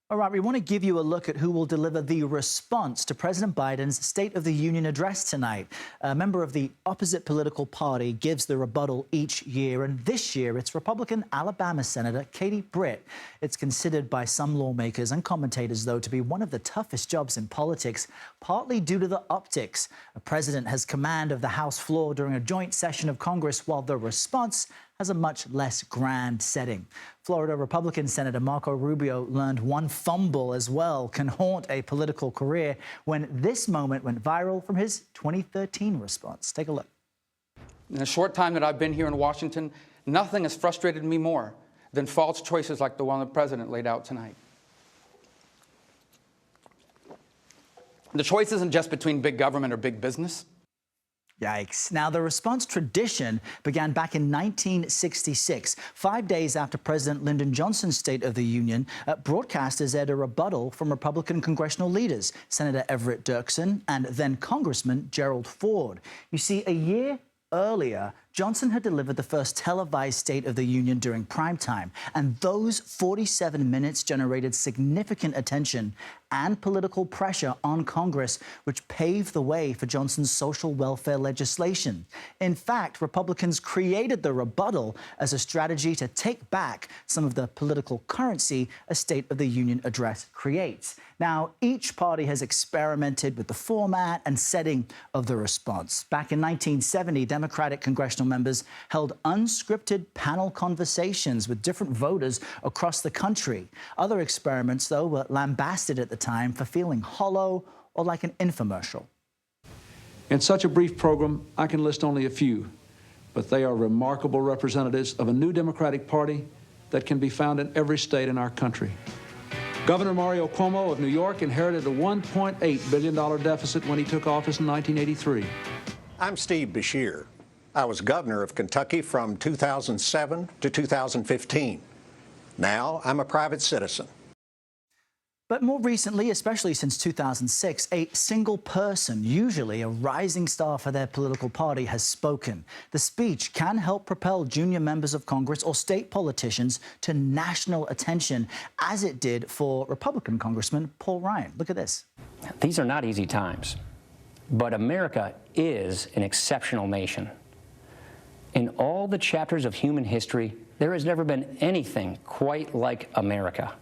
All right, we want to give you a look at who will deliver the response to President Biden's State of the Union address tonight. A member of the opposite political party gives the rebuttal each year, and this year it's Republican Alabama Senator Katie Britt. It's considered by some lawmakers and commentators, though, to be one of the toughest jobs in politics, partly due to the optics. A president has command of the House floor during a joint session of Congress, while the response has a much less grand setting. Florida Republican Senator Marco Rubio learned one fumble as well can haunt a political career when this moment went viral from his 2013 response. Take a look. In the short time that I've been here in Washington, nothing has frustrated me more than false choices like the one the president laid out tonight. The choice isn't just between big government or big business. Yikes. Now, the response tradition began back in 1966, 5 days after President Lyndon Johnson's State of the Union. Broadcasters aired a rebuttal from Republican congressional leaders, Senator Everett Dirksen and then Congressman Gerald Ford. You see, a year earlier, Johnson had delivered the first televised State of the Union during primetime, and those 47 minutes generated significant attention and political pressure on Congress, which paved the way for Johnson's social welfare legislation. In fact, Republicans created the rebuttal as a strategy to take back some of the political currency a State of the Union address creates. Now, each party has experimented with the format and setting of the response. Back in 1970, Democratic congressional members held unscripted panel conversations with different voters across the country. Other experiments, though, were lambasted at the time for feeling hollow or like an infomercial. In such a brief program, I can list only a few, but they are remarkable representatives of a new Democratic Party that can be found in every state in our country. Governor Mario Cuomo of New York inherited a $1.8 billion deficit when he took office in 1983. I'm Steve Beshear. I was governor of Kentucky from 2007 to 2015. Now I'm a private citizen. But more recently, especially since 2006, a single person, usually a rising star for their political party, has spoken. The speech can help propel junior members of Congress or state politicians to national attention, as it did for Republican Congressman Paul Ryan. Look at this. These are not easy times, but America is an exceptional nation. In all the chapters of human history, there has never been anything quite like America.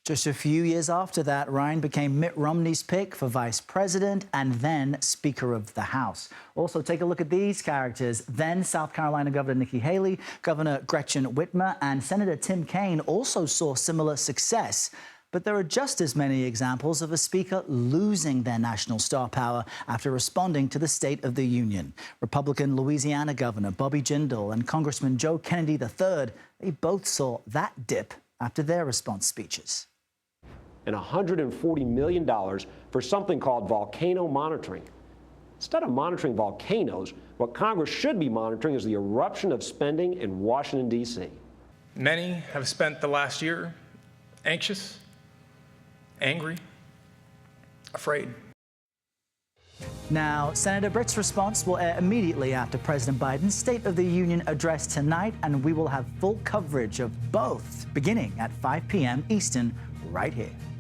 Just a few years after that, Ryan became Mitt Romney's pick for vice president and then Speaker of the House. Also, take a look at these characters. Then South Carolina Governor Nikki Haley, Governor Gretchen Whitmer, and Senator Tim Kaine also saw similar success. But there are just as many examples of a speaker losing their national star power after responding to the State of the Union. Republican Louisiana Governor Bobby Jindal and Congressman Joe Kennedy III, they both saw that dip after their response speeches. And $140 million for something called volcano monitoring. Instead of monitoring volcanoes, what Congress should be monitoring is the eruption of spending in Washington, D.C. Many have spent the last year anxious, angry, afraid. Now, Senator Britt's response will air immediately after President Biden's State of the Union address tonight, and we will have full coverage of both beginning at 5 p.m. Eastern right here.